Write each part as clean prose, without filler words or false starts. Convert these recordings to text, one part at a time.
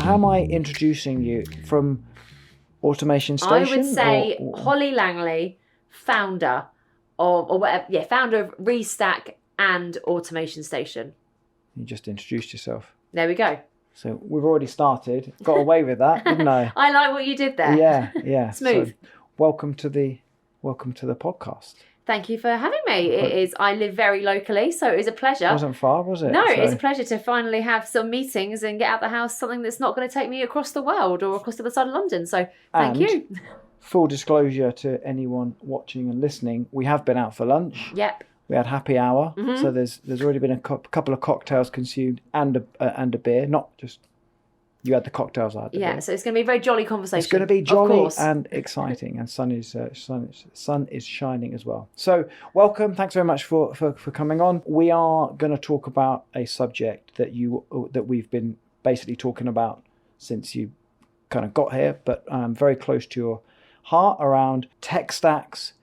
how am I introducing you from Automation Station? I would say Holly Langley, founder of, or whatever, founder of Restack and Automation Station. You just introduced yourself. There we go. So we've already started. Got away with that, didn't I? I like what you did there. Yeah. Smooth. So, welcome to the podcast. Thank you for having me. It is. I live very locally, so it is a pleasure. It wasn't far, was it? No, it's a pleasure to finally have some meetings and get out the house something that's not going to take me across the world or across the other side of London. So thank you. Full disclosure to anyone watching and listening, we have been out for lunch. Yep. We had happy hour, so there's already been a couple of cocktails consumed and a beer. Not just you had the cocktails, I had the beer. So it's going to be a very jolly conversation. It's going to be jolly and exciting, and sun is shining as well. So welcome, thanks very much for coming on. We are going to talk about a subject that we've been basically talking about since you kind of got here, but very close to your heart, around tech stacks,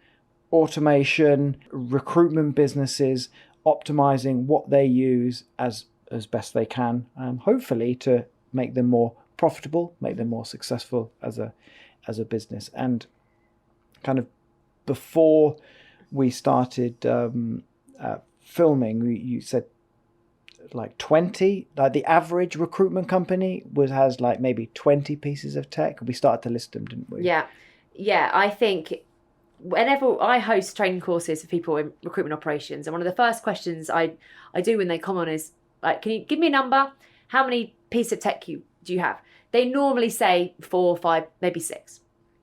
automation, recruitment businesses, optimizing what they use as best they can, hopefully to make them more profitable, make them more successful as a business. And kind of before we started filming, you said like 20, like the average recruitment company has like maybe 20 pieces of tech. We started to list them, didn't we? Yeah, I think whenever I host training courses for people in recruitment operations, and one of the first questions I do when they come on is like, can you give me a number? How many pieces of tech do you have? They normally say 4, 5, maybe 6.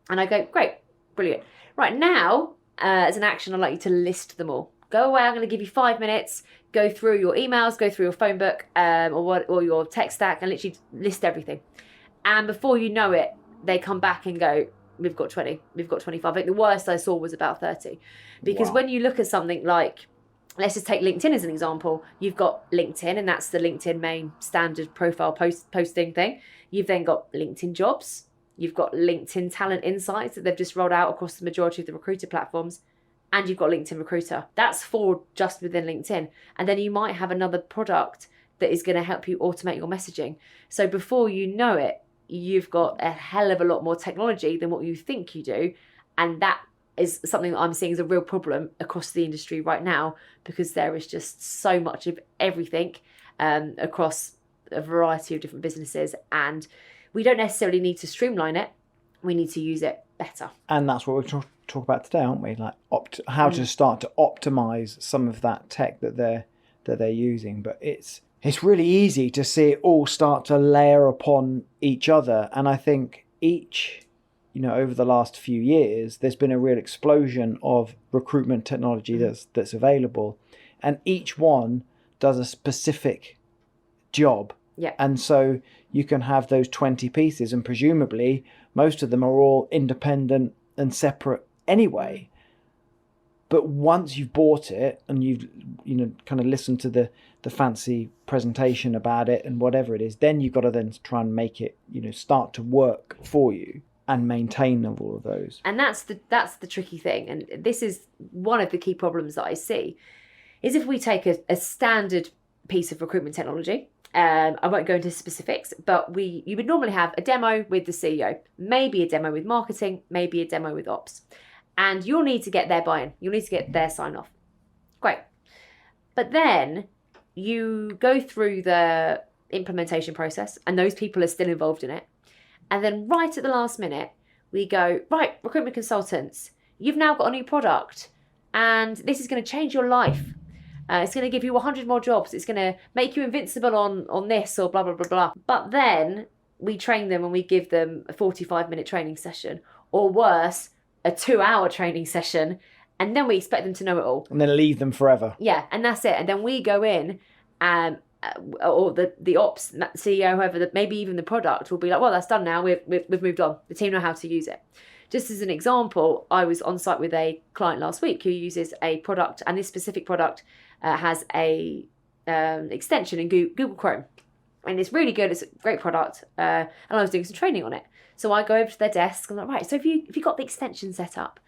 And I go, great, brilliant. Right now, as an action, I'd like you to list them all. Go away, I'm going to give you 5 minutes, go through your emails, go through your phone book or your tech stack and literally list everything. And before you know it, they come back and go, we've got 20, we've got 25. I think the worst I saw was about 30. Because when you look at something like, let's just take LinkedIn as an example. You've got LinkedIn, and that's the LinkedIn main standard profile posting thing. You've then got LinkedIn Jobs. You've got LinkedIn Talent Insights that they've just rolled out across the majority of the recruiter platforms. And you've got LinkedIn Recruiter. That's 4 just within LinkedIn. And then you might have another product that is going to help you automate your messaging. So before you know it, you've got a hell of a lot more technology than what you think you do. And that is something that I'm seeing as a real problem across the industry right now, because there is just so much of everything across a variety of different businesses, and we don't necessarily need to streamline it. We need to use it better. And that's what we're talk about today, aren't we? Like how to start to optimize some of that tech that they're using. But it's really easy to see it all start to layer upon each other, and I think over the last few years, there's been a real explosion of recruitment technology that's available, and each one does a specific job. Yeah. And so you can have those 20 pieces, and presumably most of them are all independent and separate anyway. But once you've bought it and you've kind of listened to the fancy presentation about it and whatever it is, then you've got to then try and make it start to work for you and maintain all of those. And that's the tricky thing. And this is one of the key problems that I see, is if we take a standard piece of recruitment technology, I won't go into specifics, but you would normally have a demo with the CEO, maybe a demo with marketing, maybe a demo with ops. And you'll need to get their buy-in. You'll need to get their sign-off. Great. But then you go through the implementation process, and those people are still involved in it. And then right at the last minute, we go, right, recruitment consultants, you've now got a new product, and this is going to change your life. It's going to give you 100 more jobs. It's going to make you invincible on this or blah, blah, blah, blah. But then we train them and we give them a 45-minute training session, or worse, a 2-hour training session, and then we expect them to know it all. And then leave them forever. Yeah, and that's it. And then we go in and or the ops CEO, whoever, maybe even the product will be like, well, that's done now. We've moved on. The team know how to use it. Just as an example, I was on site with a client last week who uses a product, and this specific product has a extension in Google Chrome. And it's really good. It's a great product. And I was doing some training on it. So I go over to their desk and I'm like, right, so if you got the extension set up,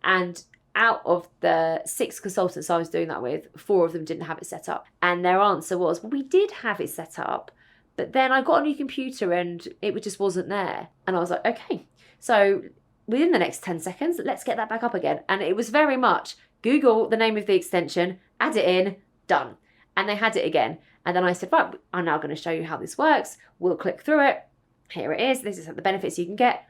and out of the 6 consultants I was doing that with, 4 of them didn't have it set up. And their answer was, well, we did have it set up, But then I got a new computer and it just wasn't there. And I was like, okay. So within the next 10 seconds, let's get that back up again. And it was very much Google the name of the extension, add it in, done. And they had it again. And then I said, right, I'm now going to show you how this works. We'll click through it. Here it is. This is the benefits you can get.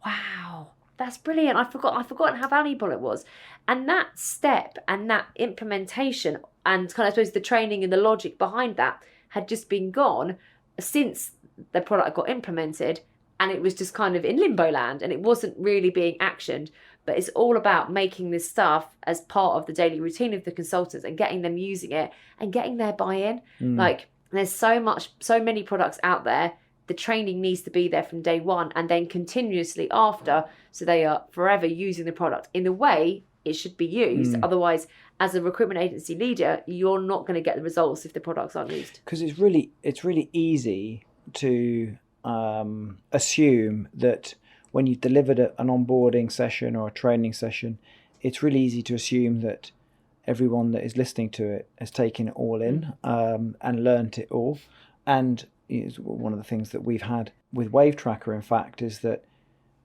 Wow, that's brilliant. I've forgotten how valuable it was. And that step and that implementation and kind of, I suppose, the training and the logic behind that had just been gone since the product got implemented, and it was just kind of in limbo land and it wasn't really being actioned. But it's all about making this stuff as part of the daily routine of the consultants and getting them using it and getting their buy-in. Like, there's so many products out there. The training needs to be there from day one and then continuously after, so they are forever using the product in the way it should be used. Otherwise, as a recruitment agency leader, you're not going to get the results if the products aren't used. Because it's really easy to assume that when you've delivered an onboarding session or a training session, it's really easy to assume that everyone that is listening to it has taken it all in and learnt it all. And one of the things that we've had with Wave Tracker, in fact, is that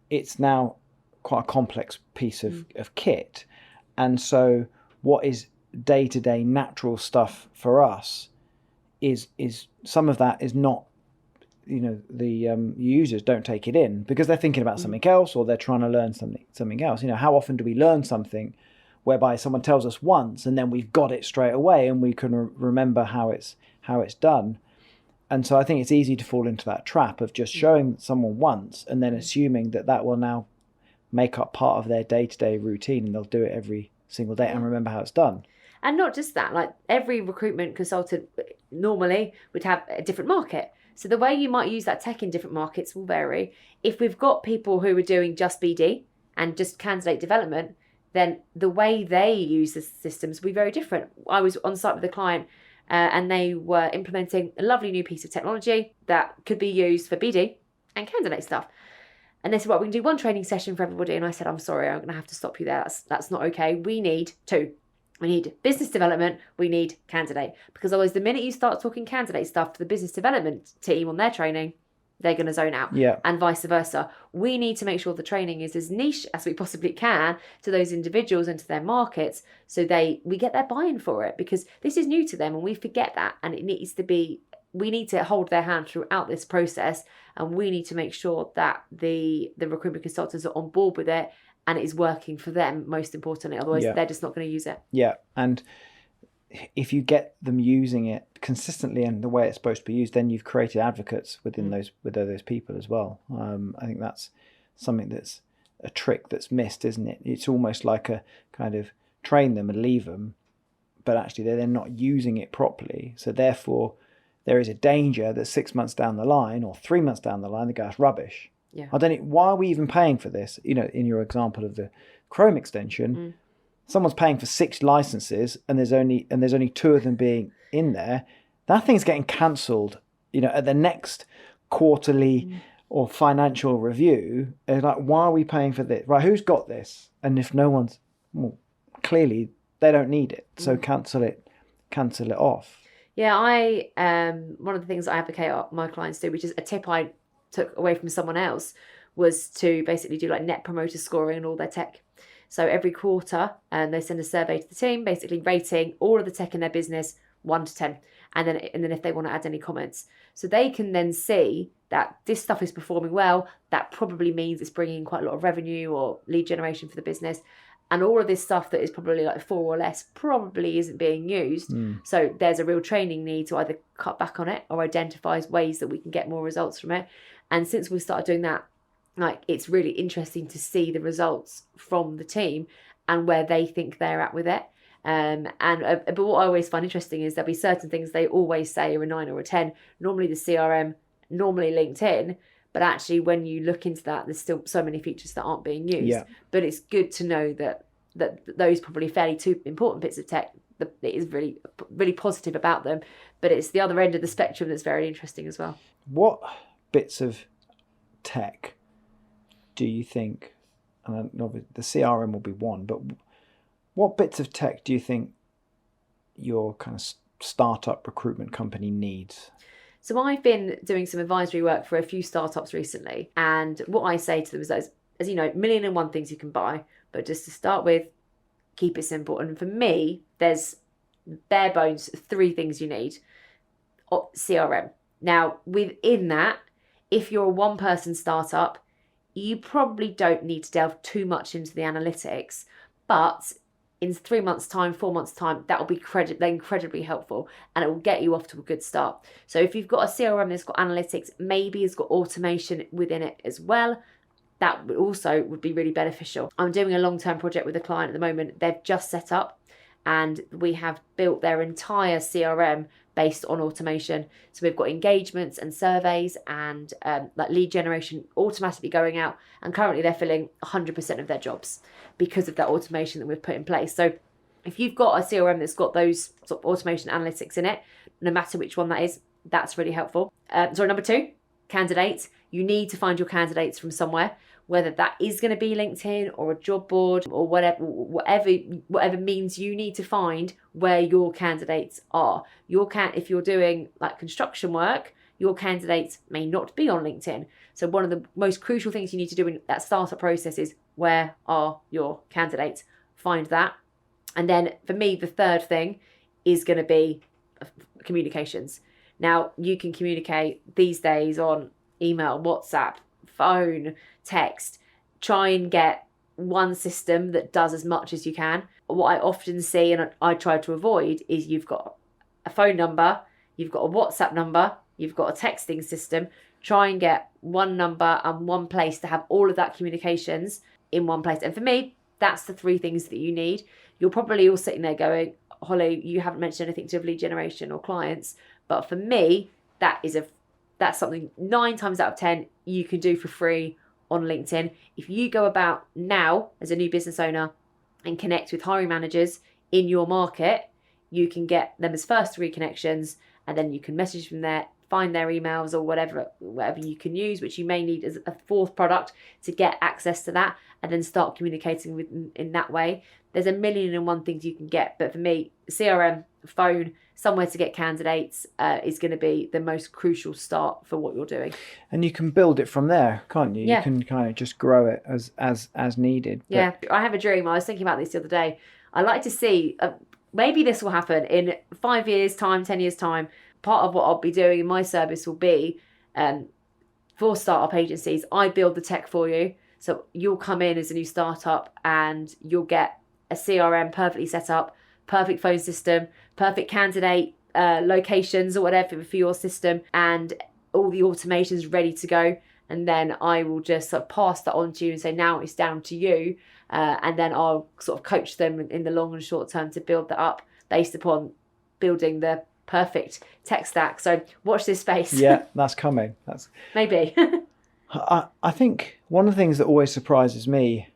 it's now quite a complex piece of kit. And so what is day-to-day natural stuff for us is some of that is not, the users don't take it in because they're thinking about something else, or they're trying to learn something else. How often do we learn something whereby someone tells us once and then we've got it straight away and we can remember how it's done? And so I think it's easy to fall into that trap of just showing someone once and then assuming that will now make up part of their day-to-day routine and they'll do it every single day and remember how it's done. And not just that, like every recruitment consultant normally would have a different market. So the way you might use that tech in different markets will vary. If we've got people who are doing just BD and just candidate development, then the way they use the systems will be very different. I was on site with a client and they were implementing a lovely new piece of technology that could be used for BD and candidate stuff. And they said, well, we can do one training session for everybody. And I said, I'm sorry, I'm going to have to stop you there. That's not okay. We need two. We need business development. We need candidate. Because otherwise, the minute you start talking candidate stuff to the business development team on their training, they're going to zone out. Yeah. And vice versa. We need to make sure the training is as niche as we possibly can to those individuals and to their markets, so we get their buy-in for it, because this is new to them and we forget that, and it needs to be, we need to hold their hand throughout this process, and we need to make sure that the recruitment consultants are on board with it and it is working for them, most importantly. Otherwise, they're just not going to use it. Yeah. And if you get them using it consistently and the way it's supposed to be used, then you've created advocates within those people as well. I think that's something that's a trick that's missed, isn't it? It's almost like a kind of train them and leave them, but actually they're not using it properly. So therefore, there is a danger that 6 months down the line or 3 months down the line, they go, it's rubbish. Yeah. I don't know, why are we even paying for this? In your example of the Chrome extension, someone's paying for 6 licenses and there's only 2 of them being in there. That thing's getting cancelled, at the next quarterly or financial review. It's like, why are we paying for this? Right, who's got this? And if no one's, well, clearly they don't need it. So cancel it off. Yeah, one of the things I advocate my clients do, which is a tip I took away from someone else, was to basically do like net promoter scoring and all their tech. So every quarter, they send a survey to the team, basically rating all of the tech in their business 1 to 10, and then if they want to add any comments, so they can then see that this stuff is performing well. That probably means it's bringing in quite a lot of revenue or lead generation for the business, and all of this stuff that is probably like 4 or less probably isn't being used. So there's a real training need to either cut back on it or identify ways that we can get more results from it. And since we've started doing that, like, it's really interesting to see the results from the team and where they think they're at with it. But what I always find interesting is there'll be certain things they always say are a 9 or a 10. Normally the CRM, normally LinkedIn, but actually when you look into that, there's still so many features that aren't being used. Yeah. But it's good to know that those probably fairly 2 important bits of tech that it is really, really positive about them. But it's the other end of the spectrum that's very interesting as well. What bits of tech do you think, and the CRM will be one, but what bits of tech do you think your kind of startup recruitment company needs? So I've been doing some advisory work for a few startups recently. And what I say to them is that, as you know, 1,000,001 things you can buy, but just to start with, keep it simple. And for me, there's bare bones 3 things you need. CRM. Now, within that, if you're a one-person startup, you probably don't need to delve too much into the analytics, but in 3 months' time, 4 months' time, that will be incredibly helpful, and it will get you off to a good start. So if you've got a CRM that's got analytics, maybe it's got automation within it as well, that would be really beneficial. I'm doing a long-term project with a client at the moment. They've just set up, and we have built their entire CRM based on automation. So we've got engagements and surveys and like lead generation automatically going out. And currently they're filling 100% of their jobs because of that automation that we've put in place. So if you've got a CRM that's got those sort of automation analytics in it, no matter which one that is, that's really helpful. Number 2, candidates. You need to find your candidates from somewhere, whether that is going to be LinkedIn or a job board or whatever means you need to find where your candidates are. If you're doing like construction work, your candidates may not be on LinkedIn. So one of the most crucial things you need to do in that startup process is, where are your candidates? Find that. And then for me, the 3rd thing is going to be communications. Now, you can communicate these days on email, WhatsApp, phone, text. Try and get one system that does as much as you can. What I often see, and I try to avoid, is you've got a phone number, you've got a WhatsApp number, you've got a texting system. Try and get one number and one place to have all of that communications in one place. And for me, that's the 3 things that you need. You're probably all sitting there going, Holly, you haven't mentioned anything to lead generation or clients. But for me, that's something 9 times out of 10 you can do for free on LinkedIn. If you go about now as a new business owner and connect with hiring managers in your market, you can get them as first 3 connections, and then you can message them there, find their emails or whatever you can use, which you may need as a 4th product to get access to that, and then start communicating with them in that way. There's 1,000,001 things you can get, but for me, CRM, phone, somewhere to get candidates is going to be the most crucial start for what you're doing. And you can build it from there, can't you? Yeah. You can kind of just grow it as needed. Yeah, I have a dream. I was thinking about this the other day. I like to see, maybe this will happen in 5 years' time, 10 years' time. Part of what I'll be doing in my service will be for startup agencies, I build the tech for you. So you'll come in as a new startup and you'll get a CRM perfectly set up, perfect phone system, perfect candidate locations or whatever for your system, and all the automation's ready to go. And then I will just sort of pass that on to you and say, now it's down to you. And then I'll sort of coach them in the long and short term to build that up based upon building the perfect tech stack. So watch this space. Yeah, that's coming. That's maybe. I think one of the things that always surprises me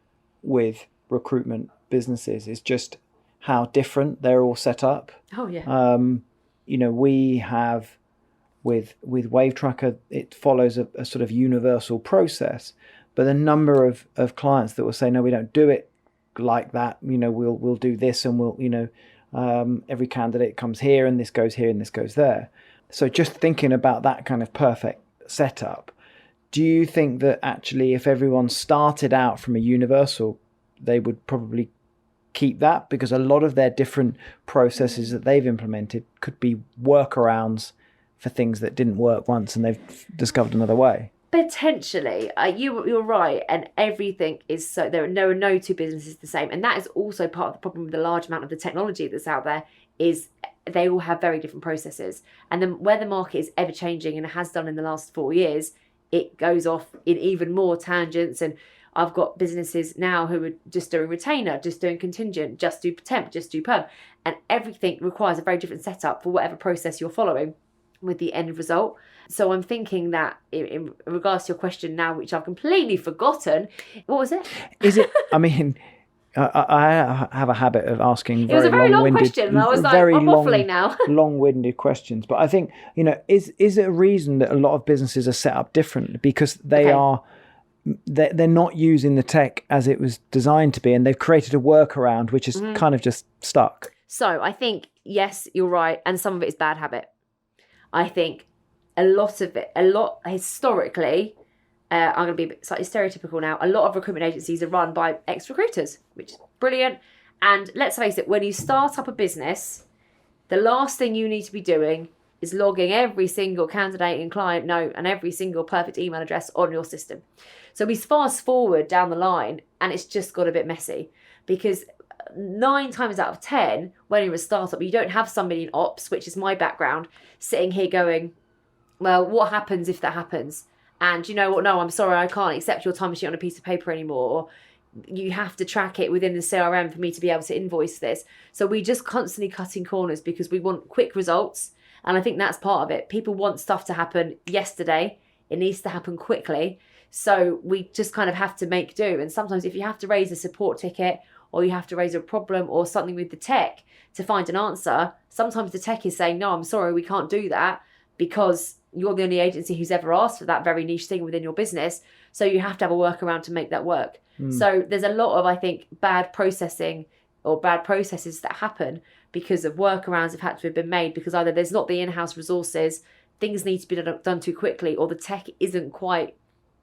with recruitment businesses is just how different they're all set up. Oh yeah. We have with Wave Tracker, it follows a sort of universal process, but the number of clients that will say, no, we don't do it like that. We'll do this, and we'll every candidate comes here and this goes here and this goes there. So just thinking about that kind of perfect setup, do you think that actually if everyone started out from a universal, they would probably keep that? Because a lot of their different processes that they've implemented could be workarounds for things that didn't work once and they've discovered another way. Potentially, you're right, and everything is so. There are no 2 businesses the same, and that is also part of the problem with the large amount of the technology that's out there. Is they all have very different processes, and then where the market is ever changing and it has done in the last 4 years, it goes off in even more tangents. And I've got businesses now who are just doing retainer, just doing contingent, just do temp, just do perm, and everything requires a very different setup for whatever process you're following with the end result. So I'm thinking that in regards to your question now, which I've completely forgotten, what was it? Is it? I mean, I have a habit of asking very long question. And I was like, I'm waffling now. long-winded questions. But I think, is it a reason that a lot of businesses are set up differently because they're not using the tech as it was designed to be, and they've created a workaround which is kind of just stuck? So I think, yes, you're right. And some of it is bad habit. I think a lot historically, I'm going to be a bit slightly stereotypical now, a lot of recruitment agencies are run by ex-recruiters, which is brilliant. And let's face it, when you start up a business, the last thing you need to be doing is logging every single candidate and client note and every single perfect email address on your system. So we fast forward down the line and it's just got a bit messy, because 9 times out of 10, when you're a startup, you don't have somebody in ops, which is my background, sitting here going, well, what happens if that happens? And you know what? No, I'm sorry, I can't accept your timesheet on a piece of paper anymore. Or you have to track it within the CRM for me to be able to invoice this. So we just constantly cutting corners because we want quick results. And I think that's part of it. People want stuff to happen yesterday. It needs to happen quickly. So we just kind of have to make do. And sometimes if you have to raise a support ticket, or you have to raise a problem or something with the tech to find an answer, sometimes the tech is saying, no, I'm sorry, we can't do that, because you're the only agency who's ever asked for that very niche thing within your business. So you have to have a workaround to make that work. So there's a lot of, I think, bad processing or bad processes that happen because of workarounds have had to have been made, because either there's not the in-house resources, things need to be done too quickly, or the tech isn't quite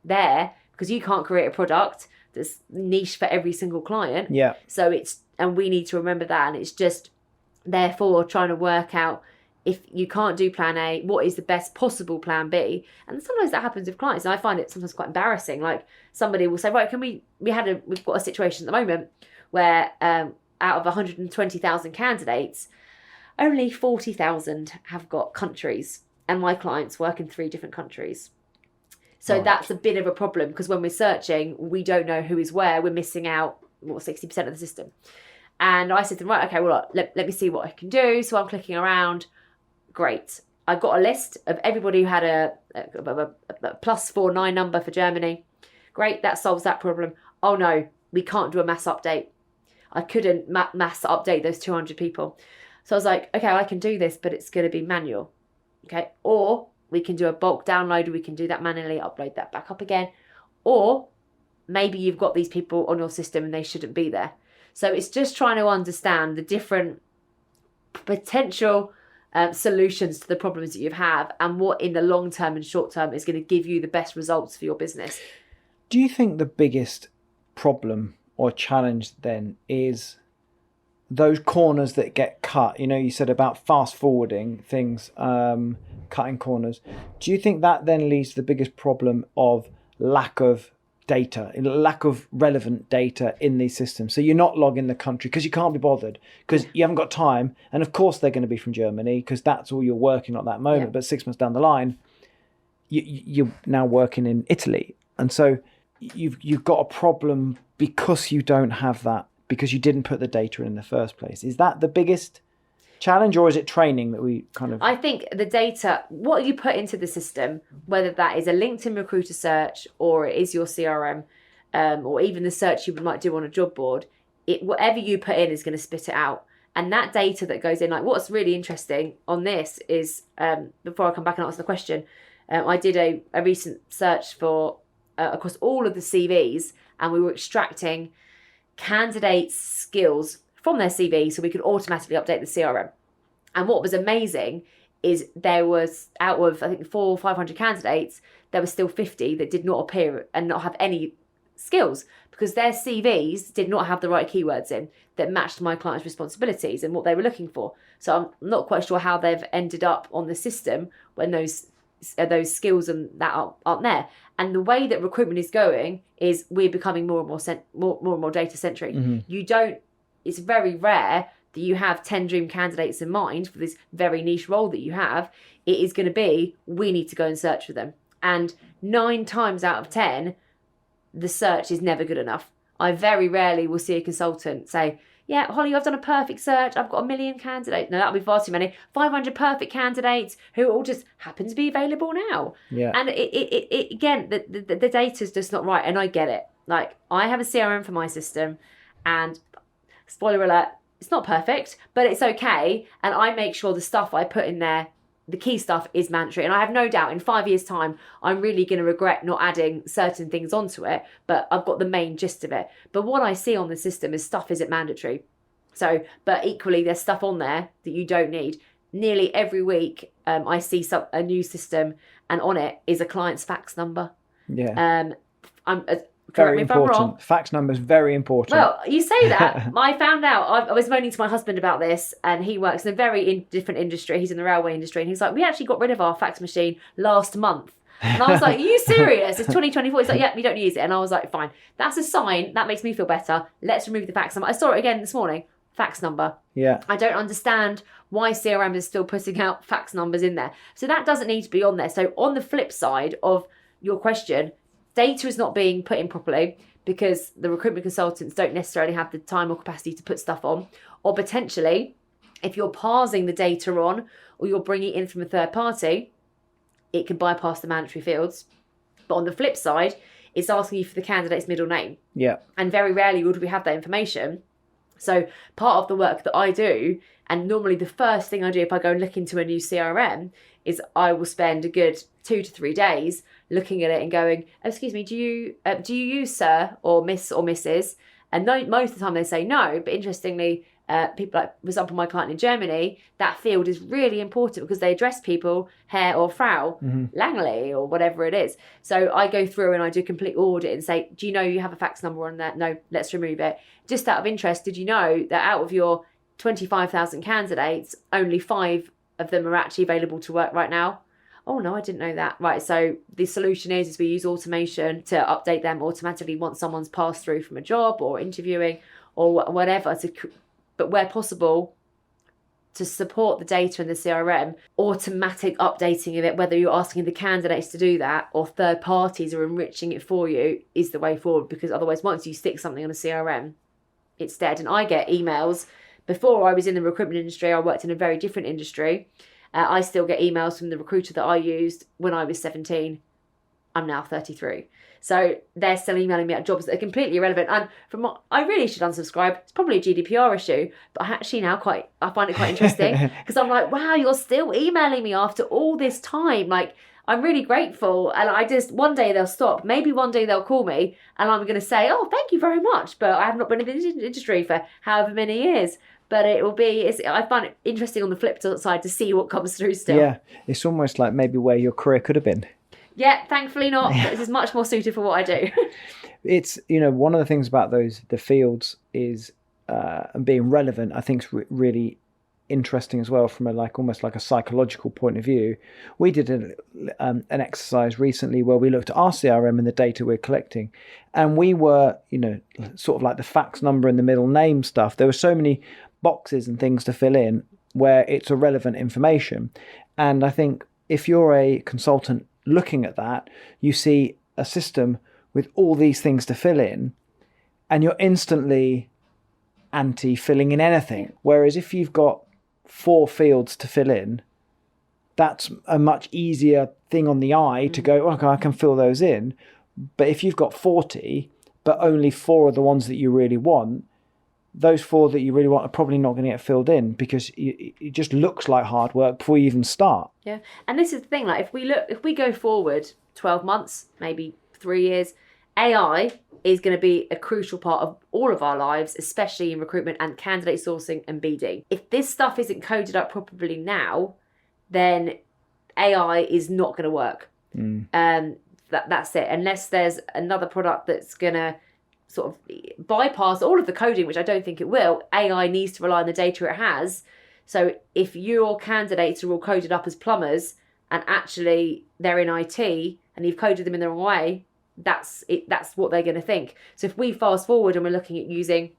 there, because you can't create a product that's niche for every single client. Yeah. So and we need to remember that. And it's just, therefore, trying to work out, if you can't do plan A, what is the best possible plan B? And sometimes that happens with clients. And I find it sometimes quite embarrassing. Like somebody will say, right, we've got a situation at the moment where out of 120,000 candidates, only 40,000 have got countries. And my clients work in 3 different countries. So that's a bit of a problem, because when we're searching, we don't know who is where. We're missing out 60% of the system. And I said to them, right, okay, well, let me see what I can do. So I'm clicking around. Great. I got a list of everybody who had a +49 number for Germany. Great, that solves that problem. Oh no, we can't do a mass update. I couldn't mass update those 200 people. So I was like, okay, I can do this, but it's going to be manual. Okay, or we can do a bulk download. We can do that manually, upload that back up again. Or maybe you've got these people on your system and they shouldn't be there. So it's just trying to understand the different potential solutions to the problems that you have, and what in the long term and short term is going to give you the best results for your business. Do you think the biggest problem or challenge then is those corners that get cut? You know, you said about fast forwarding things, cutting corners. Do you think that then leads to the biggest problem of lack of data, lack of relevant data in these systems? So you're not logging the country because you can't be bothered, because you haven't got time. And of course they're going to be from Germany because that's all you're working on at that moment. Yeah. But 6 months down the line, you're now working in Italy. And so you've got a problem because you don't have that, because you didn't put the data in the first place. Is that the biggest challenge, or is it training that we kind of... I think the data, what you put into the system, whether that is a LinkedIn recruiter search or it is your CRM, or even the search you might do on a job board, whatever you put in is going to spit it out. And that data that goes in, like what's really interesting on this is, before I come back and answer the question, I did a recent search for across all of the CVs, and we were extracting candidates' skills from their CV so we could automatically update the CRM. And what was amazing is there was, out of I think 400 or 500 candidates, there were still 50 that did not appear and not have any skills, because their CVs did not have the right keywords in that matched my client's responsibilities and what they were looking for. So I'm not quite sure how they've ended up on the system when those skills and that aren't there. And the way that recruitment is going is we're becoming more and more data centric. Mm-hmm. It's very rare that you have 10 dream candidates in mind for this very niche role that you have. It is going to be, we need to go and search for them. And 9 times out of 10, the search is never good enough. I very rarely will see a consultant say, yeah, Holly, I've done a perfect search. I've got 1 million candidates. No, that'll be far too many. 500 perfect candidates who all just happen to be available now. Yeah. And it again, the data's just not right. And I get it. Like, I have a CRM for my system, and spoiler alert, it's not perfect, but it's okay. And I make sure the stuff I put in there, the key stuff, is mandatory. And I have no doubt in 5 years' time, I'm really going to regret not adding certain things onto it, but I've got the main gist of it. But what I see on the system is stuff isn't mandatory. So, but equally, there's stuff on there that you don't need. nearly every week I see a new system, and on it is a client's fax number. Yeah. I'm Very me if I'm wrong. important. Fax number is very important. Well, you say that. I found out, I was moaning to my husband about this, and he works in a very different industry. He's in the railway industry, and he's like, we actually got rid of our fax machine last month. And I was like, are you serious? It's 2024. He's like, yeah, we don't use it. And I was like, fine. That's a sign. That makes me feel better. Let's remove the fax number. I saw it again this morning. Fax number. Yeah. I don't understand why CRM is still putting out fax numbers in there. So that doesn't need to be on there. So on the flip side of your question, data is not being put in properly because the recruitment consultants don't necessarily have the time or capacity to put stuff on. Or potentially, if you're parsing the data on or you're bringing it in from a third party, it can bypass the mandatory fields. But on the flip side, it's asking you for the candidate's middle name. Yeah. And very rarely would we have that information. So part of the work that I do, and normally the first thing I do if I go and look into a new CRM, is I will spend a good 2 to 3 days looking at it and going, oh, excuse me, do you use sir or miss or Mrs.? And most of the time they say no, but interestingly, people like, for example, my client in Germany, that field is really important because they address people Herr or Frau Langley or whatever it is. So I go through and I do a complete audit and say, do you know you have a fax number on that? No, let's remove it. Just out of interest, did you know that out of your 25,000 candidates, only 5 of them are actually available to work right now? Oh no, I didn't know that. Right, so the solution is we use automation to update them automatically once someone's passed through from a job or interviewing or whatever, but where possible, to support the data in the CRM, automatic updating of it, whether you're asking the candidates to do that or third parties are enriching it for you, is the way forward, because otherwise once you stick something on a CRM, it's dead. And I get emails. Before I was in the recruitment industry, I worked in a very different industry. I still get emails from the recruiter that I used when I was 17. I'm now 33. So they're still emailing me at jobs that are completely irrelevant. And from what I really should unsubscribe. It's probably a GDPR issue, but I actually now I find it quite interesting because I'm like, wow, you're still emailing me after all this time. Like, I'm really grateful. And one day they'll stop. Maybe one day they'll call me and I'm going to say, oh, thank you very much. But I have not been in the industry for however many years. But I find it interesting on the flip side to see what comes through still. Yeah, it's almost like maybe where your career could have been. Yeah, thankfully not. This is much more suited for what I do. It's, one of the things about the fields is being relevant, I think is really interesting as well from almost like a psychological point of view. We did an exercise recently where we looked at our CRM and the data we're collecting, and we were, sort of like the fax number and the middle name stuff. There were so many boxes and things to fill in where it's irrelevant information. And I think if you're a consultant looking at that, you see a system with all these things to fill in and you're instantly anti filling in anything. Whereas if you've got 4 fields to fill in, that's a much easier thing on the eye to go, okay, I can fill those in. But if you've got 40, but only 4 are the ones that you really want, those 4 that you really want are probably not going to get filled in because it just looks like hard work before you even start. Yeah. And this is the thing, like if we go forward 12 months, maybe 3 years, AI is going to be a crucial part of all of our lives, especially in recruitment and candidate sourcing and BD. If this stuff isn't coded up properly now, then AI is not going to work. That's it. Unless there's another product that's going to sort of bypass all of the coding, which I don't think it will. AI needs to rely on the data it has. So if your candidates are all coded up as plumbers and actually they're in IT and you've coded them in the wrong way, that's it. That's what they're going to think. So if we fast forward and we're looking at using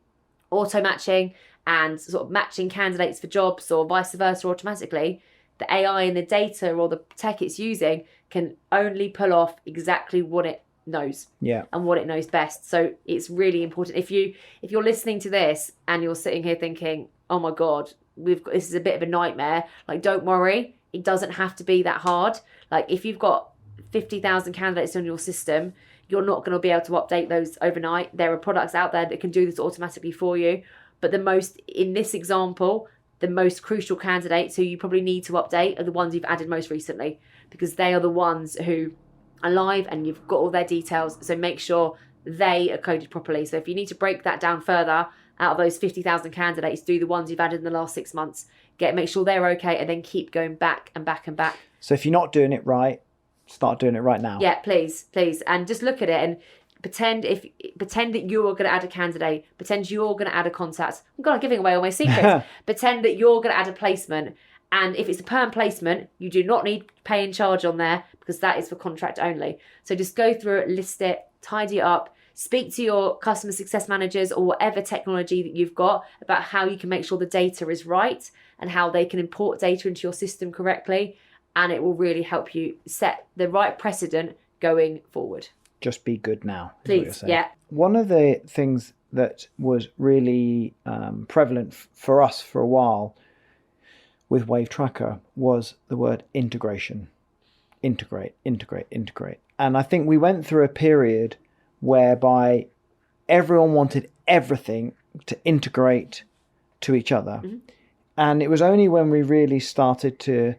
auto matching and sort of matching candidates for jobs or vice versa automatically, the AI and the data or the tech it's using can only pull off exactly what it knows and what it knows best. So it's really important. If you're listening to this and you're sitting here thinking, oh my god, this is a bit of a nightmare, like, don't worry, it doesn't have to be that hard. Like, if you've got 50,000 candidates on your system, you're not going to be able to update those overnight. There are products out there that can do this automatically for you, but in this example, the most crucial candidates who you probably need to update are the ones you've added most recently, because they are the ones who are live and you've got all their details. So make sure they are coded properly. So if you need to break that down further, out of those 50,000 candidates, do the ones you've added in the last 6 months. make sure they're okay, and then keep going back and back and back. So if you're not doing it right, start doing it right now. Yeah, please. And just look at it and pretend that you're going to add a candidate. Pretend you're going to add a contact. Oh God, I'm giving away all my secrets. Pretend that you're going to add a placement. And if it's a perm placement, you do not need pay and charge on there, because that is for contract only. So just go through it, list it, tidy it up, speak to your customer success managers or whatever technology that you've got about how you can make sure the data is right and how they can import data into your system correctly. And it will really help you set the right precedent going forward. Just be good now. Please, yeah. One of the things that was really prevalent for us for a while with Wave Tracker was the word integration. Integrate. And I think we went through a period whereby everyone wanted everything to integrate to each other. Mm-hmm. And it was only when we really started to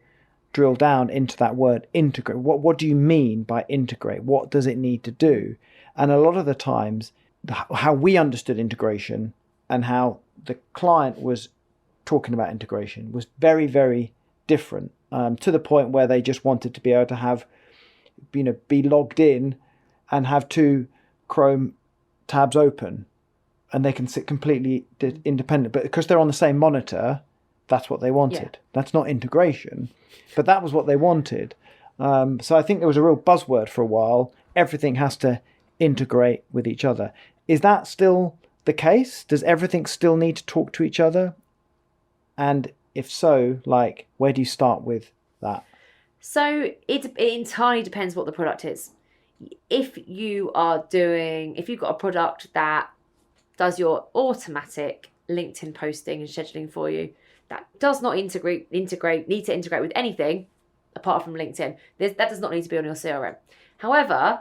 drill down into that word integrate. What do you mean by integrate? What does it need to do? And a lot of the times, how we understood integration and how the client was talking about integration was very, very different, to the point where they just wanted to be able to have, be logged in and have 2 Chrome tabs open, and they can sit completely independent. But because they're on the same monitor, that's what they wanted. Yeah. That's not integration, but that was what they wanted. So I think there was a real buzzword for a while. Everything has to integrate with each other. Is that still the case? Does everything still need to talk to each other? And if so, where do you start with that? So it entirely depends what the product is. If you've got a product that does your automatic LinkedIn posting and scheduling for you, that does not need to integrate with anything apart from LinkedIn. That does not need to be on your CRM. However,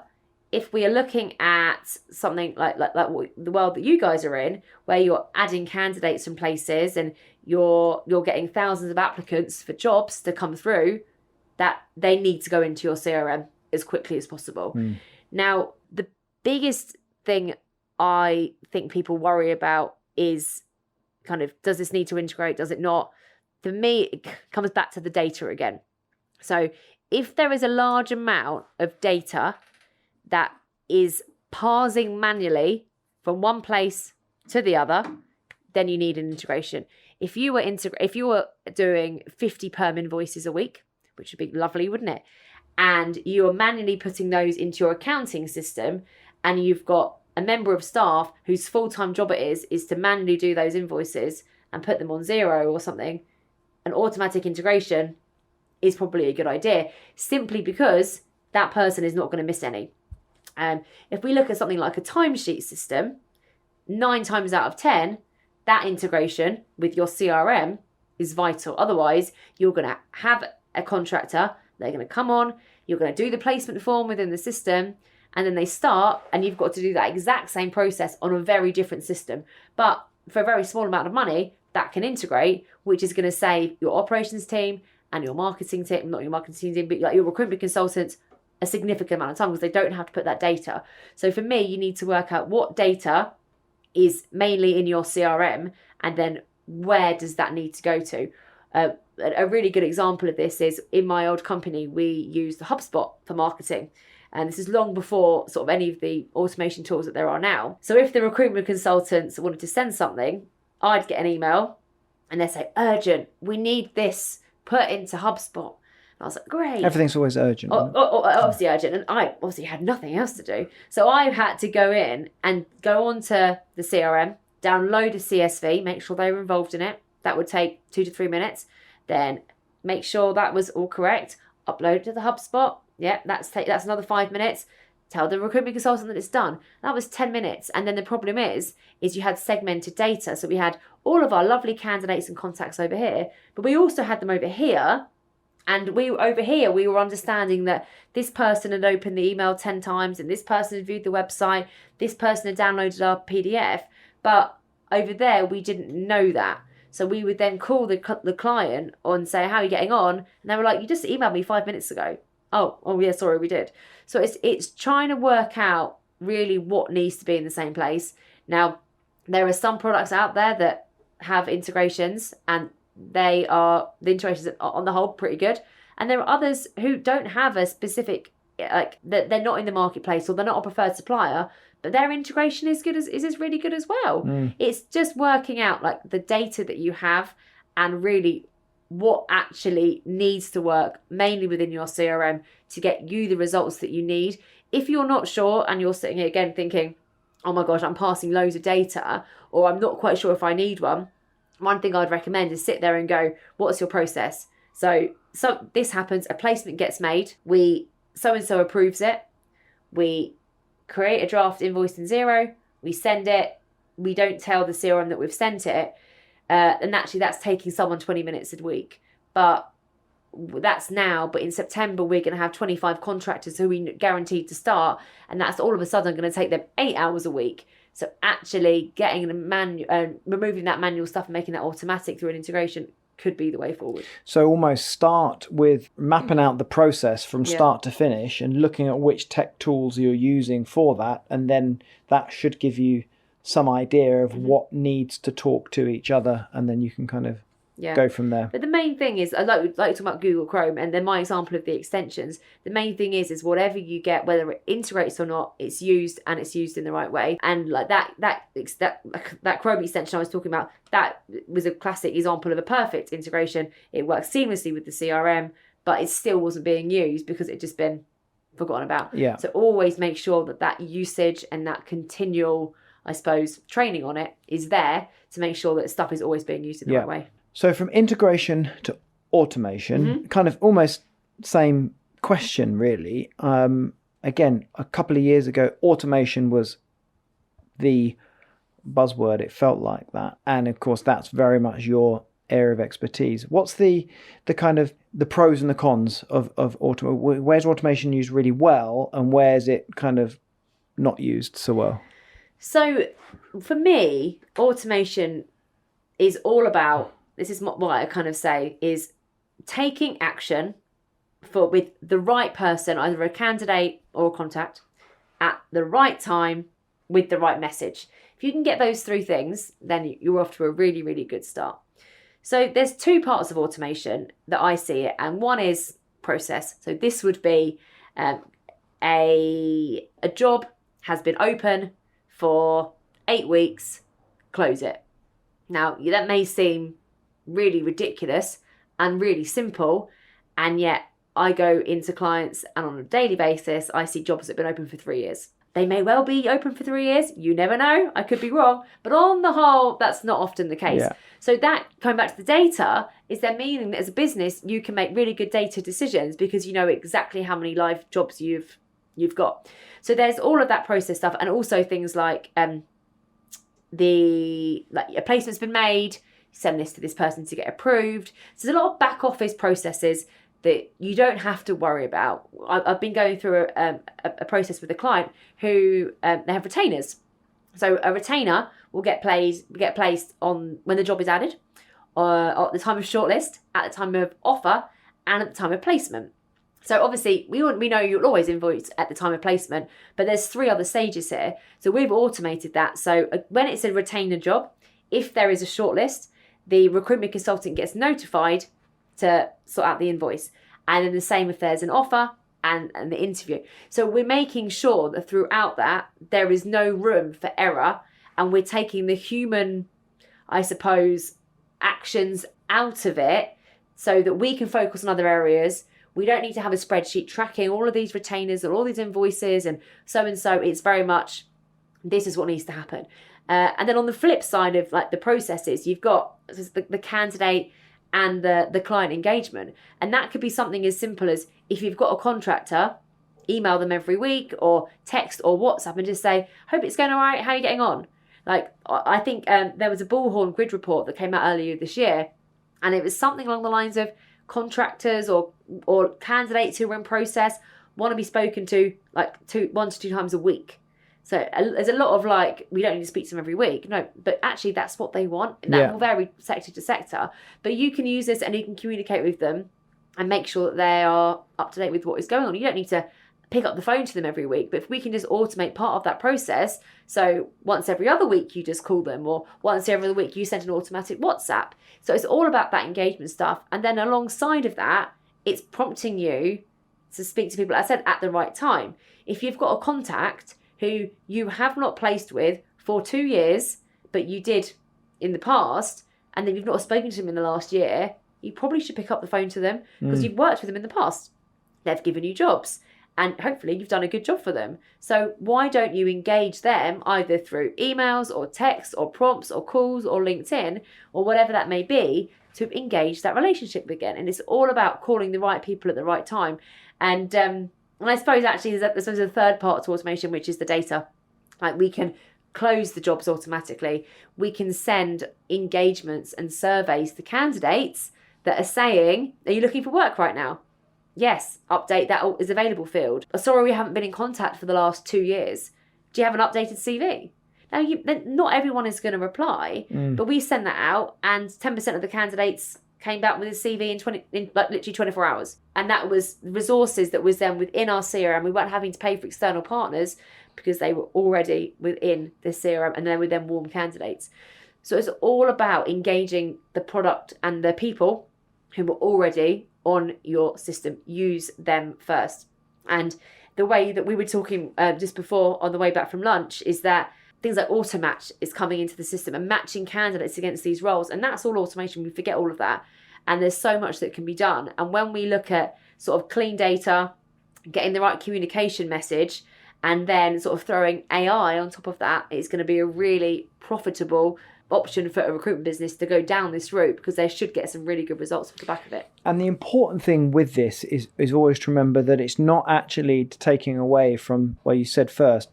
if we are looking at something like the world that you guys are in, where you're adding candidates from places and you're getting thousands of applicants for jobs to come through, that they need to go into your CRM as quickly as possible. Now, the biggest thing I think people worry about is kind of, does this need to integrate? Does it not? For me, it comes back to the data again. So if there is a large amount of data that is parsing manually from one place to the other, then you need an integration. If you were doing 50 perm invoices a week, which would be lovely, wouldn't it? And you are manually putting those into your accounting system, and you've got a member of staff whose full-time job it is to manually do those invoices and put them on Xero or something, an automatic integration is probably a good idea, simply because that person is not going to miss any. If we look at something like a timesheet system, 9 times out of 10, that integration with your CRM is vital. Otherwise, you're going to have a contractor, they're going to come on, you're going to do the placement form within the system, and then they start, and you've got to do that exact same process on a very different system. But for a very small amount of money, that can integrate, which is going to save your operations team and your marketing team, not your marketing team, but like your recruitment consultants, a significant amount of time, because they don't have to put that data. So for me, you need to work out what data is mainly in your CRM, and then where does that need to go to? A really good example of this is, in my old company, we used HubSpot for marketing. And this is long before sort of any of the automation tools that there are now. So if the recruitment consultants wanted to send something, I'd get an email and they'd say, urgent, we need this put into HubSpot. And I was like, great. Everything's always urgent. Obviously urgent. And I obviously had nothing else to do. So I had to go in and go onto the CRM, download a CSV, make sure they were involved in it. That would take 2 to 3 minutes. Then make sure that was all correct. Upload it to the HubSpot. Yeah, that's another 5 minutes. Tell the recruitment consultant that it's done. That was 10 minutes. And then the problem is you had segmented data. So we had all of our lovely candidates and contacts over here, but we also had them over here. And we were understanding that this person had opened the email 10 times, and this person had viewed the website, this person had downloaded our PDF. But over there, we didn't know that. So we would then call the client and say, how are you getting on? And they were like, you just emailed me 5 minutes ago. Oh yeah, sorry, we did. So it's trying to work out really what needs to be in the same place. Now, there are some products out there that have integrations, and the integrations are on the whole pretty good. And there are others who don't have a specific, like they're not in the marketplace or they're not a preferred supplier, but their integration is really good as well. It's just working out like the data that you have and really what actually needs to work mainly within your CRM to get you the results that you need. If you're not sure and you're sitting here again thinking, oh my gosh, I'm passing loads of data, or I'm not quite sure if I need one thing I'd recommend is sit there and go, what's your process? So this happens, a placement gets made, so-and-so approves it, we create a draft invoice in Xero, we send it, we don't tell the CRM that we've sent it, and actually that's taking someone 20 minutes a week. But that's now, but in September we're going to have 25 contractors who we guaranteed to start, and that's all of a sudden going to take them 8 hours a week. So actually getting removing that manual stuff and making that automatic through an integration could be the way forward. So almost start with mapping out the process from start to finish and looking at which tech tools you're using for that, and then that should give you some idea of what needs to talk to each other, and then you can kind of go from there. But the main thing is, I like to talk about Google Chrome, and then my example of the extensions. The main thing is whatever you get, whether it integrates or not, it's used and it's used in the right way. And like that Chrome extension I was talking about, that was a classic example of a perfect integration. It works seamlessly with the CRM, but it still wasn't being used because it just been forgotten about. Yeah. So always make sure that usage and that continual, I suppose, training on it is there to make sure that stuff is always being used in the right way. So from integration to automation, kind of almost same question really. Again, a couple of years ago, automation was the buzzword. It felt like that. And of course, that's very much your area of expertise. What's the kind of the pros and the cons of automation? Where's automation used really well and where's it kind of not used so well? So for me, automation is all about, this is what I kind of say, is taking action with the right person, either a candidate or a contact, at the right time with the right message. If you can get those three things, then you're off to a really, really good start. So there's two parts of automation that I see it, and one is process. So this would be a job has been open for 8 weeks, close it. Now, that may seem really ridiculous and really simple, and yet I go into clients and on a daily basis I see jobs that have been open for 3 years. They may well be open for 3 years, you never know, I could be wrong, but on the whole that's not often the case. So that, coming back to the data, is there meaning that as a business you can make really good data decisions because you know exactly how many live jobs you've got. So there's all of that process stuff, and also things like a placement's been made, send this to this person to get approved. So there's a lot of back office processes that you don't have to worry about. I've been going through a process with a client who they have retainers. So a retainer will get placed on when the job is added, at the time of shortlist, at the time of offer, and at the time of placement. So obviously we know you'll always invoice at the time of placement, but there's 3 other stages here. So we've automated that. So when it's a retainer job, if there is a shortlist, the recruitment consultant gets notified to sort out the invoice. And then the same if there's an offer and the interview. So we're making sure that throughout that, there is no room for error. And we're taking the human, I suppose, actions out of it so that we can focus on other areas. We don't need to have a spreadsheet tracking all of these retainers and all these invoices and so. It's very much, this is what needs to happen. And then on the flip side of like the processes, you've got the candidate and the client engagement. And that could be something as simple as, if you've got a contractor, email them every week or text or WhatsApp and just say, hope it's going all right, how are you getting on? Like, I think there was a Bullhorn grid report that came out earlier this year, and it was something along the lines of contractors or candidates who are in process want to be spoken to like 1 to 2 times a week. So there's a lot of like, we don't need to speak to them every week. No, but actually that's what they want. And that will vary sector to sector. But you can use this and you can communicate with them and make sure that they are up to date with what is going on. You don't need to pick up the phone to them every week. But if we can just automate part of that process, so once every other week you just call them, or once every other week you send an automatic WhatsApp. So it's all about that engagement stuff. And then alongside of that, it's prompting you to speak to people, as I said, at the right time. If you've got a contact who you have not placed with for 2 years, but you did in the past, and then you've not spoken to them in the last year, you probably should pick up the phone to them because you've worked with them in the past. They've given you jobs and hopefully you've done a good job for them. So why don't you engage them either through emails or texts or prompts or calls or LinkedIn or whatever that may be to engage that relationship again? And it's all about calling the right people at the right time. And I suppose actually there's a third part to automation, which is the data. Like we can close the jobs automatically. We can send engagements and surveys to candidates that are saying, are you looking for work right now? Yes, update that is available field. Sorry, we haven't been in contact for the last 2 years. Do you have an updated CV? Now, not everyone is going to reply, but we sent that out and 10% of the candidates came back with a CV in literally 24 hours. And that was resources that was then within our CRM. We weren't having to pay for external partners because they were already within the CRM and they were then warm candidates. So it's all about engaging the product and the people who were already on your system. Use them first. And the way that we were talking just before on the way back from lunch is that things like auto-match is coming into the system and matching candidates against these roles. And that's all automation. We forget all of that. And there's so much that can be done. And when we look at sort of clean data, getting the right communication message, and then sort of throwing AI on top of that, it's going to be a really profitable option for a recruitment business to go down this route because they should get some really good results off the back of it. And the important thing with this is always to remember that it's not actually taking away from what you said first,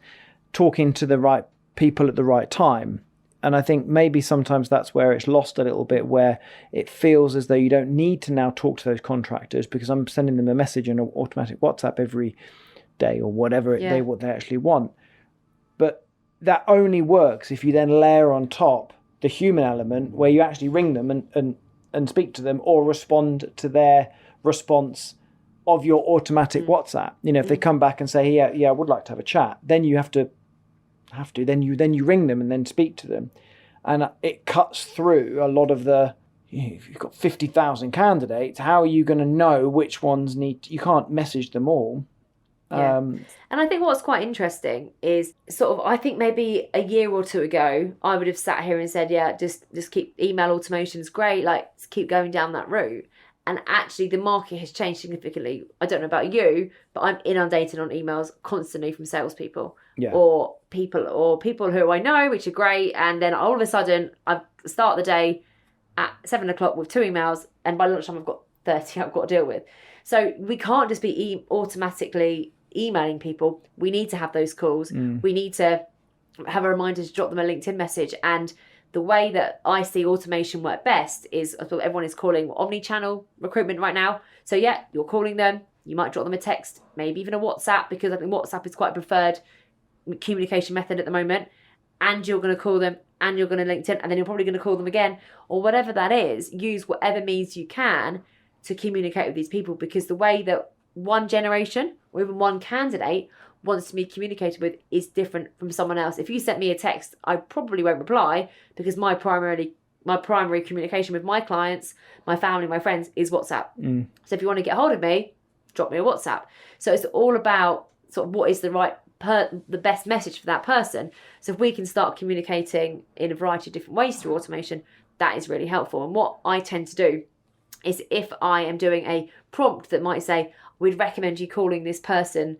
talking to the right people at the right time. And I think maybe sometimes that's where it's lost a little bit, where it feels as though you don't need to now talk to those contractors because I'm sending them a message in an automatic WhatsApp every day or whatever what they actually want. But that only works if you then layer on top the human element where you actually ring them and speak to them or respond to their response of your automatic WhatsApp. You know, if they come back and say, yeah, I would like to have a chat, then you then you ring them and then speak to them. And it cuts through a lot of the, if you've got 50,000 candidates, how are you going to know which ones you can't message them all. Yeah. And I think what's quite interesting is sort of, I think maybe a year or two ago, I would have sat here and said, yeah, just keep email automation is great. Like, keep going down that route. And actually the market has changed significantly. I don't know about you, but I'm inundated on emails constantly from salespeople or people who I know, which are great. And then all of a sudden I start the day at 7:00 with 2 emails. And by lunchtime I've got 30 I've got to deal with. So we can't just be automatically emailing people. We need to have those calls. We need to have a reminder to drop them a LinkedIn message. And the way that I see automation work best is, I thought everyone is calling omni-channel recruitment right now. So yeah, you're calling them. You might drop them a text, maybe even a WhatsApp, because I think WhatsApp is quite a preferred communication method at the moment. And you're going to call them and you're going to LinkedIn and then you're probably going to call them again or whatever that is. Use whatever means you can to communicate with these people, because the way that one generation or even one candidate wants to be communicated with is different from someone else. If you sent me a text, I probably won't reply because my primary communication with my clients, my family, my friends is WhatsApp. So if you want to get hold of me, drop me a WhatsApp. So it's all about sort of what is the best message for that person. So if we can start communicating in a variety of different ways through automation, that is really helpful. And what I tend to do is, if I am doing a prompt that might say, we'd recommend you calling this person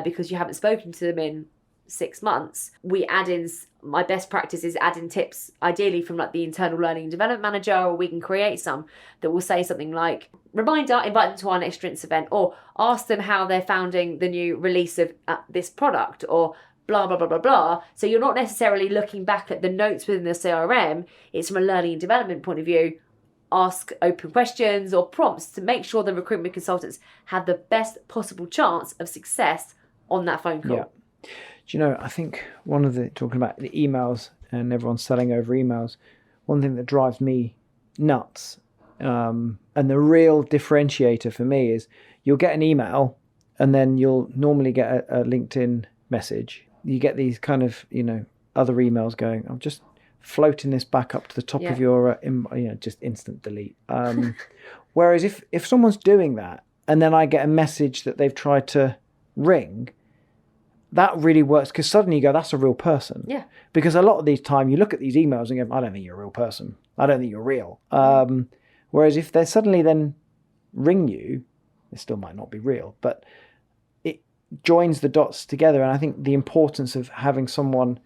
because you haven't spoken to them in 6 months, we add in, my best practice is add in tips, ideally from like the internal learning and development manager, or we can create some that will say something like, reminder, invite them to our next drinks event, or ask them how they're founding the new release of this product, or blah, blah, blah, blah, blah. So you're not necessarily looking back at the notes within the CRM. It's from a learning and development point of view. Ask open questions or prompts to make sure the recruitment consultants have the best possible chance of success on that phone call. Yeah. Do you know, I think talking about the emails and everyone selling over emails, one thing that drives me nuts, and the real differentiator for me is you'll get an email and then you'll normally get a LinkedIn message. You get these kind of, other emails going, I'm just floating this back up to the top of your, just instant delete. Whereas if someone's doing that, and then I get a message that they've tried to ring, that really works, because suddenly you go, that's a real person. Yeah. Because a lot of these time you look at these emails and go, I don't think you're a real person. I don't think you're real. Whereas if they suddenly then ring you, it still might not be real, but it joins the dots together. And I think the importance of having someone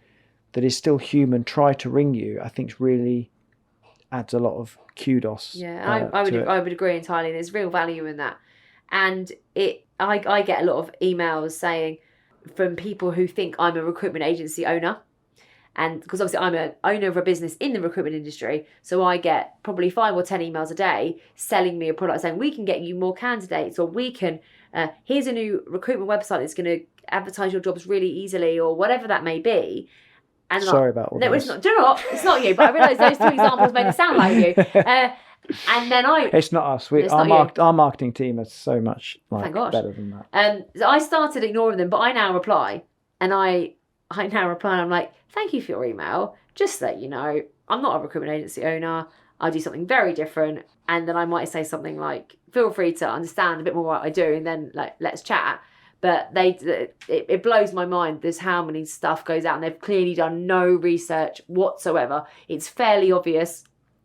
that is still human try to ring you, I think really adds a lot of kudos. Yeah, I would agree entirely. There's real value in that. And I get a lot of emails saying from people who think I'm a recruitment agency owner. And because obviously I'm an owner of a business in the recruitment industry, so I get probably 5 or 10 emails a day selling me a product saying we can get you more candidates, or we can, here's a new recruitment website that's going to advertise your jobs really easily, or whatever that may be. And sorry about all no, this. It's not. Do you know what? It's not you, but I realise those 2 examples made it sound like you. And then it's not us. Our marketing team is so much better than that. So I started ignoring them, but I now reply, and I now reply, and I'm like, thank you for your email. Just so you know, I'm not a recruitment agency owner. I do something very different. And then I might say something like, feel free to understand a bit more what I do, and then let's chat. But it blows my mind. There's how many stuff goes out, and they've clearly done no research whatsoever. It's fairly obvious.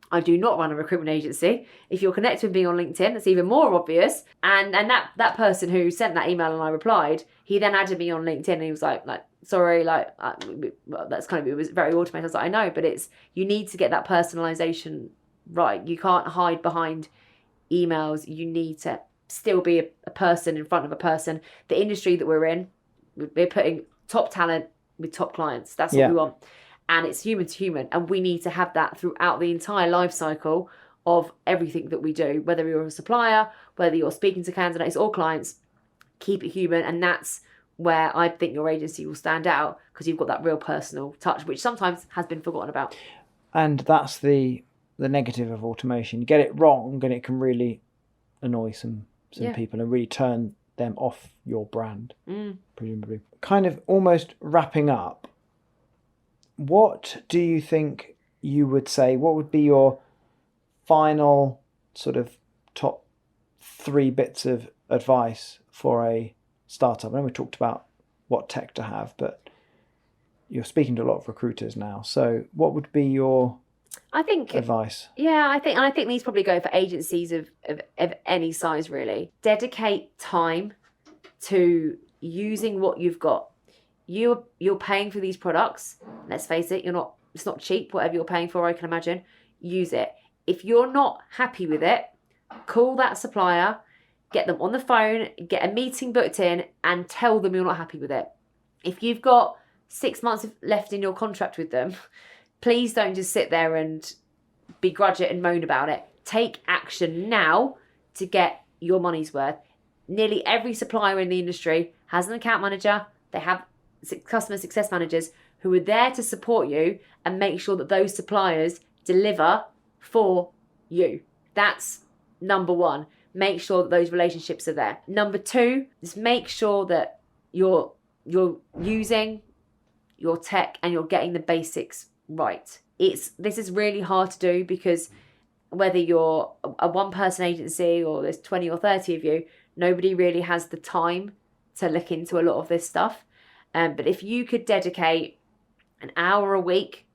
I do not run a recruitment agency. If you're connected with me on LinkedIn, it's even more obvious. And that person who sent that email and I replied, he then added me on LinkedIn, and he was like sorry, that's kind of, it was very automated. I was like, I know, but you need to get that personalisation right. You can't hide behind emails. You need to still be a person in front of a person. The industry that we're in, we're putting top talent with top clients. That's what we want. And it's human to human. And we need to have that throughout the entire life cycle of everything that we do. Whether you're a supplier, whether you're speaking to candidates or clients, keep it human. And that's where I think your agency will stand out, because you've got that real personal touch, which sometimes has been forgotten about. And that's the negative of automation. You get it wrong and it can really annoy some people and really turn them off your brand, presumably. Kind of almost wrapping up, what do you think you would say, what would be your final sort of top 3 bits of advice for a startup? I know we talked about what tech to have, but you're speaking to a lot of recruiters now. So what would be your advice? Yeah, I think these probably go for agencies of any size, really. Dedicate time to using what you've got. You're paying for these products. Let's face it, it's not cheap, whatever you're paying for, I can imagine. Use it. If you're not happy with it, call that supplier, get them on the phone, get a meeting booked in, and tell them you're not happy with it. If you've got 6 months left in your contract with them, please don't just sit there and begrudge it and moan about it. Take action now to get your money's worth. Nearly every supplier in the industry has an account manager. They have customer success managers who are there to support you and make sure that those suppliers deliver for you. That's number 1. Make sure that those relationships are there. Number 2 is make sure that you're using your tech and you're getting the basics right. This is really hard to do, because whether you're a one-person agency or there's 20 or 30 of you, nobody really has the time to look into a lot of this stuff. But if you could dedicate an hour a week,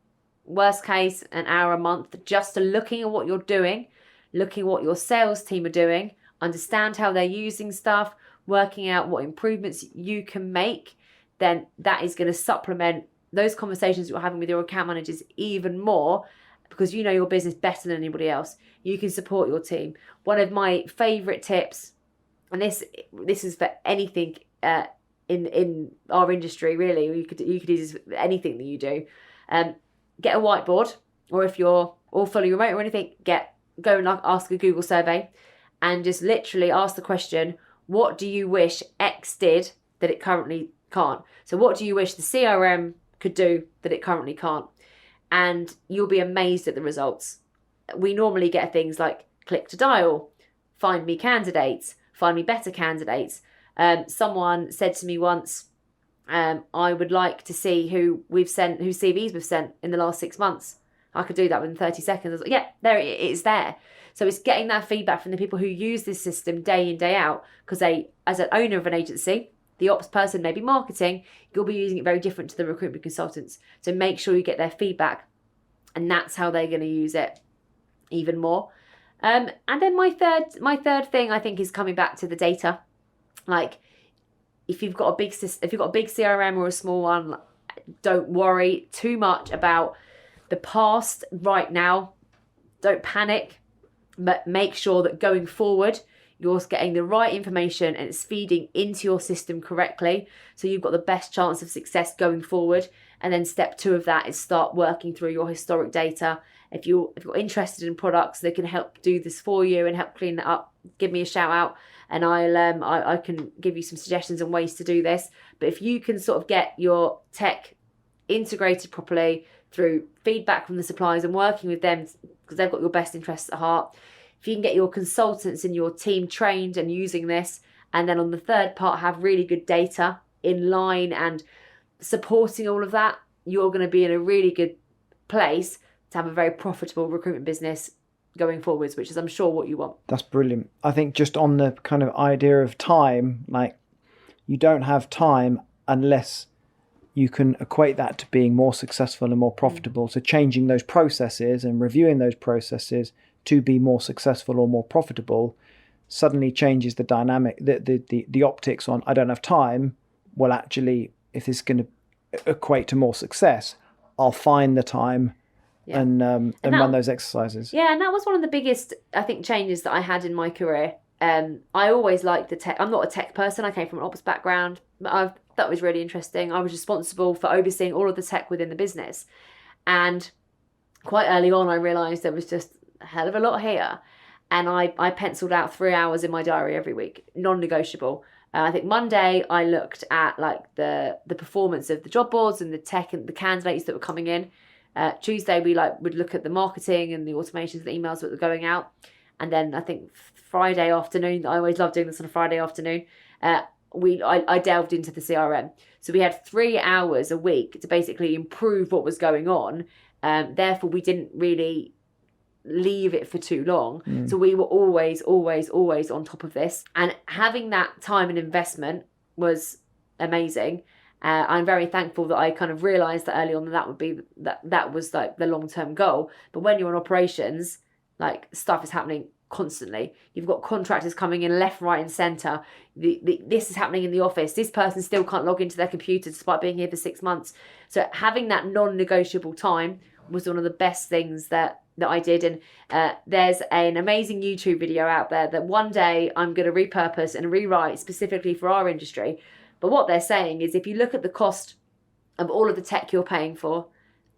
worst case an hour a month, just to looking at what you're doing, looking at what your sales team are doing, understand how they're using stuff, working out what improvements you can make, then that is going to supplement those conversations you're having with your account managers even more, because you know your business better than anybody else. You can support your team. One of my favourite tips, and this is for anything in our industry, really. You could use this for anything that you do. Get a whiteboard, or if you're all fully remote or anything, go and ask a Google survey, and just literally ask the question, what do you wish X did that it currently can't? So what do you wish the CRM could do that it currently can't? And you'll be amazed at the results. We normally get things like click to dial, find me candidates, find me better candidates. Someone said to me once, I would like to see whose CVs we've sent in the last 6 months. I could do that within 30 seconds. I was like, yeah, there it is there. So it's getting that feedback from the people who use this system day in, day out, because they, as an owner of an agency, the ops person, maybe marketing, you'll be using it very different to the recruitment consultants. So make sure you get their feedback, and that's how they're going to use it even more. And then my third thing, I think, is coming back to the data. Like, if you've got a big CRM or a small one, don't worry too much about the past right now. Don't panic, but make sure that going forward, you're getting the right information and it's feeding into your system correctly. So you've got the best chance of success going forward. And then step 2 of that is start working through your historic data. If you're interested in products that can help do this for you and help clean that up, give me a shout out, and I can give you some suggestions and ways to do this. But if you can sort of get your tech integrated properly through feedback from the suppliers and working with them, because they've got your best interests at heart, if you can get your consultants in your team trained and using this, and then on the third part have really good data in line and supporting all of that, you're going to be in a really good place to have a very profitable recruitment business going forwards, which is, I'm sure, what you want. That's brilliant. I think just on the kind of idea of time, like, you don't have time unless you can equate that to being more successful and more profitable. So changing those processes and reviewing those processes to be more successful or more profitable suddenly changes the dynamic, the optics on I don't have time. Well, actually, if this is going to equate to more success, I'll find the time and run those exercises. Yeah, and that was one of the biggest, I think, changes that I had in my career. I always liked the tech. I'm not a tech person. I came from an ops background, but that was really interesting. I was responsible for overseeing all of the tech within the business. And quite early on, I realised there was just a hell of a lot here. And I penciled out 3 hours in my diary every week, non-negotiable. I think Monday I looked at like the performance of the job boards and the tech and the candidates that were coming in. Tuesday we would look at the marketing and the automations, the emails that were going out. And then I think Friday afternoon, I always love doing this on a Friday afternoon, I delved into the CRM. So we had 3 hours a week to basically improve what was going on. Therefore, we didn't really leave it for too long. So we were always on top of this. And having that time and investment was amazing. I'm very thankful that I kind of realised that early on that was like the long-term goal. But when you're in operations, like, stuff is happening constantly. You've got contractors coming in left, right and centre. This is happening in the office. This person still can't log into their computer despite being here for 6 months. So having that non-negotiable time was one of the best things that I did. And there's an amazing YouTube video out there that one day I'm going to repurpose and rewrite specifically for our industry. But what they're saying is, if you look at the cost of all of the tech you're paying for,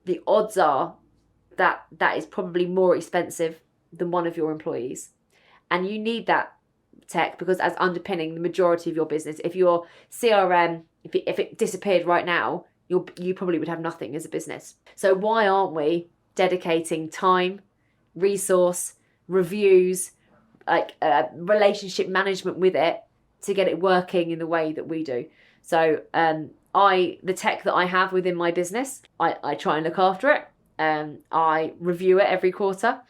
the odds are that is probably more expensive than one of your employees. And you need that tech because as underpinning the majority of your business. If your CRM, if it disappeared right now, you probably would have nothing as a business. So why aren't we dedicating time, resource, reviews, like relationship management with it to get it working in the way that we do? So the tech that I have within my business, I try and look after it. I review it every quarter,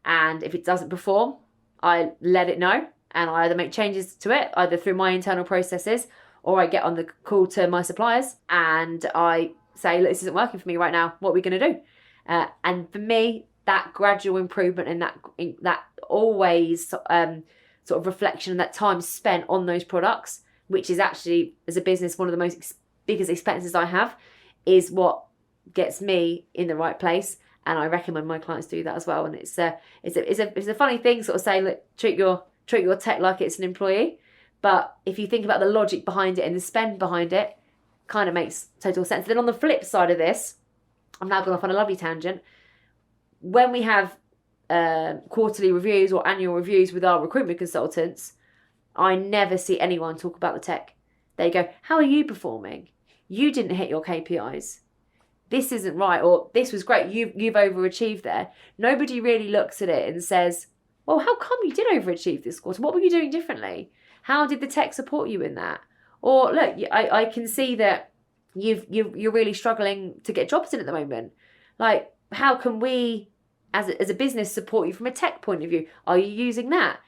and if it doesn't perform, I let it know, and I either make changes to it, either through my internal processes, or I get on the call to my suppliers and I say, look, this isn't working for me right now. What are we going to do? And for me, that gradual improvement and that always sort of reflection and that time spent on those products, which is actually, as a business, one of the biggest expenses I have, is what gets me in the right place. And I recommend my clients do that as well. And it's a funny thing, sort of saying, look, treat your tech like it's an employee. But if you think about the logic behind it and the spend behind it, kind of makes total sense. Then on the flip side of this, I'm now going off on a lovely tangent. When we have quarterly reviews or annual reviews with our recruitment consultants, I never see anyone talk about the tech. They go, how are you performing? You didn't hit your KPIs. This isn't right, or this was great. You've overachieved there. Nobody really looks at it and says, well, how come you did overachieve this quarter? What were you doing differently? How did the tech support you in that? Or look, I can see that you're really struggling to get jobs in at the moment. Like, how can we, as a business, support you from a tech point of view? Are you using that?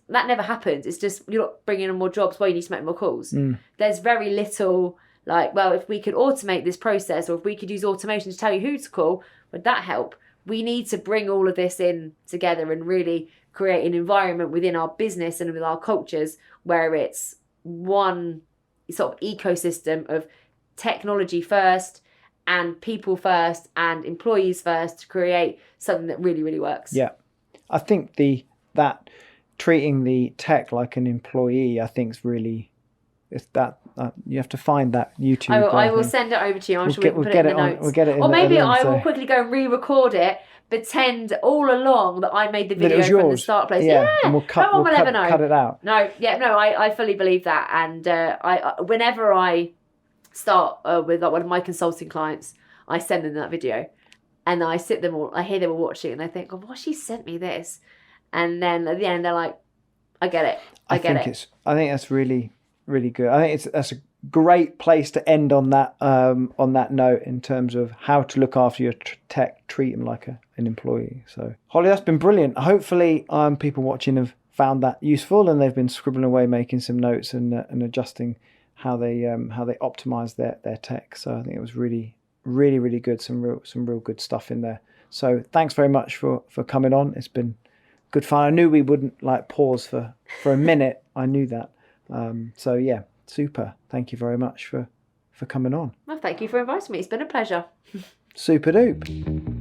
That never happens. It's just you're not bringing in more jobs. Well, you need to make more calls. There's very little like, well, if we could automate this process, or if we could use automation to tell you who to call, would that help? We need to bring all of this in together and really create an environment within our business and with our cultures where it's one sort of ecosystem of technology first and people first and employees first to create something that really, really works. Yeah. I think that treating the tech like an employee, I think is really, it's that you have to find that YouTube. I will send it over to you. I'm sure we can put it in the notes. We'll get it in or maybe I will quickly go and re-record it, pretend all along that I made the video from the start place. Yeah, and we'll cut it out. I fully believe that. And whenever I start with one of my consulting clients, I send them that video, and I hear them all watching, and they think, "Oh, well, she sent me this," and then at the end they're like, "I get it. I think that's really, really good. I think that's a great place to end on that note in terms of how to look after your tech, treat them like an employee. So, Holly, that's been brilliant. Hopefully, people watching have found that useful, and they've been scribbling away, making some notes and adjusting how they optimize their tech. So I think it was really, really, really good. Some real good stuff in there. So thanks very much for coming on. It's been good fun. I knew we wouldn't pause for a minute. I knew that. So yeah, super. Thank you very much for coming on. Well, thank you for inviting me. It's been a pleasure. Super dupe.